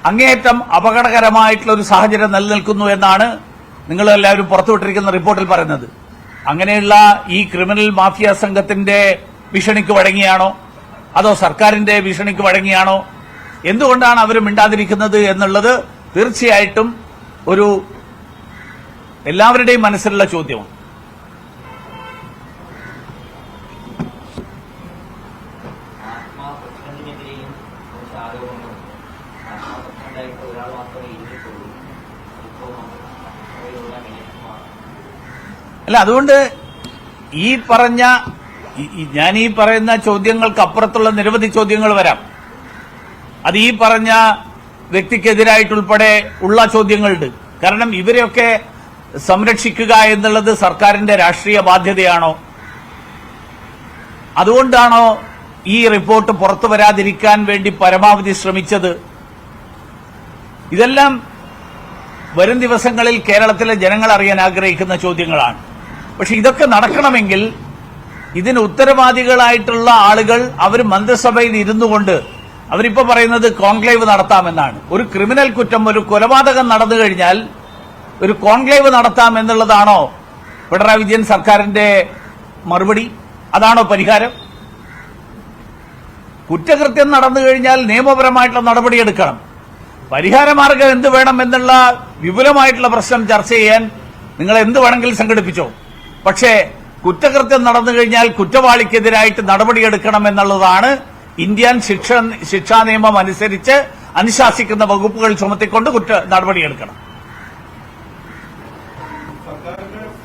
അങ്ങേയറ്റം അപകടകരമായിട്ടുള്ള ഒരു സാഹചര്യം നിലനിൽക്കുന്നു എന്നാണ് നിങ്ങളെല്ലാവരും പുറത്തുവിട്ടിരിക്കുന്ന റിപ്പോർട്ടിൽ പറയുന്നത്. അങ്ങനെയുള്ള ഈ ക്രിമിനൽ മാഫിയ സംഘത്തിന്റെ ഭീഷണിക്ക് വഴങ്ങിയാണോ അതോ സർക്കാരിന്റെ ഭീഷണിക്ക് വഴങ്ങിയാണോ, എന്തുകൊണ്ടാണ് അവർ മിണ്ടാതിരിക്കുന്നത് എന്നുള്ളത് തീർച്ചയായിട്ടും ഒരു എല്ലാവരുടെയും മനസ്സിലുള്ള ചോദ്യമാണ്. അല്ല, അതുകൊണ്ട് ഞാൻ ഈ പറയുന്ന ചോദ്യങ്ങൾക്ക് അപ്പുറത്തുള്ള നിരവധി ചോദ്യങ്ങൾ വരാം. അത് ഈ പറഞ്ഞ വ്യക്തിക്കെതിരായിട്ടുൾപ്പെടെ ഉള്ള ചോദ്യങ്ങളുണ്ട്. കാരണം ഇവരെയൊക്കെ സംരക്ഷിക്കുക എന്നുള്ളത് സർക്കാരിന്റെ രാഷ്ട്രീയ ബാധ്യതയാണോ? അതുകൊണ്ടാണോ ഈ റിപ്പോർട്ട് പുറത്തു വരാതിരിക്കാൻ വേണ്ടി പരമാവധി ശ്രമിച്ചത്? ഇതെല്ലാം വരും ദിവസങ്ങളിൽ കേരളത്തിലെ ജനങ്ങൾ അറിയാൻ ആഗ്രഹിക്കുന്ന ചോദ്യങ്ങളാണ്. പക്ഷെ ഇതൊക്കെ നടക്കണമെങ്കിൽ ഇതിന് ഉത്തരവാദികളായിട്ടുള്ള ആളുകൾ അവർ മന്ത്രിസഭയിൽ ഇരുന്നു കൊണ്ട് അവരിപ്പോ പറയുന്നത് കോൺക്ലേവ് നടത്താമെന്നാണ്. ഒരു ക്രിമിനൽ കുറ്റം, ഒരു കൊലപാതകം നടന്നു കഴിഞ്ഞാൽ ഒരു കോൺക്ലേവ് നടത്താം എന്നുള്ളതാണോ പിണറായി വിജയൻ സർക്കാരിന്റെ മറുപടി? അതാണോ പരിഹാരം? കുറ്റകൃത്യം നടന്നു കഴിഞ്ഞാൽ നിയമപരമായിട്ടുള്ള നടപടിയെടുക്കണം. പരിഹാരമാർഗം എന്ത് വേണം എന്നുള്ള വിപുലമായിട്ടുള്ള പ്രശ്നം ചർച്ച ചെയ്യാൻ നിങ്ങൾ എന്ത് വേണമെങ്കിലും സംഘടിപ്പിച്ചോ. പക്ഷേ കുറ്റകൃത്യം നടന്നു കഴിഞ്ഞാൽ കുറ്റവാളിക്കെതിരായിട്ട് നടപടിയെടുക്കണം എന്നുള്ളതാണ് ഇന്ത്യൻ ശിക്ഷാ നിയമം അനുസരിച്ച് അനുശാസിക്കുന്ന വകുപ്പുകൾ ചുമത്തിക്കൊണ്ട് നടപടിയെടുക്കണം.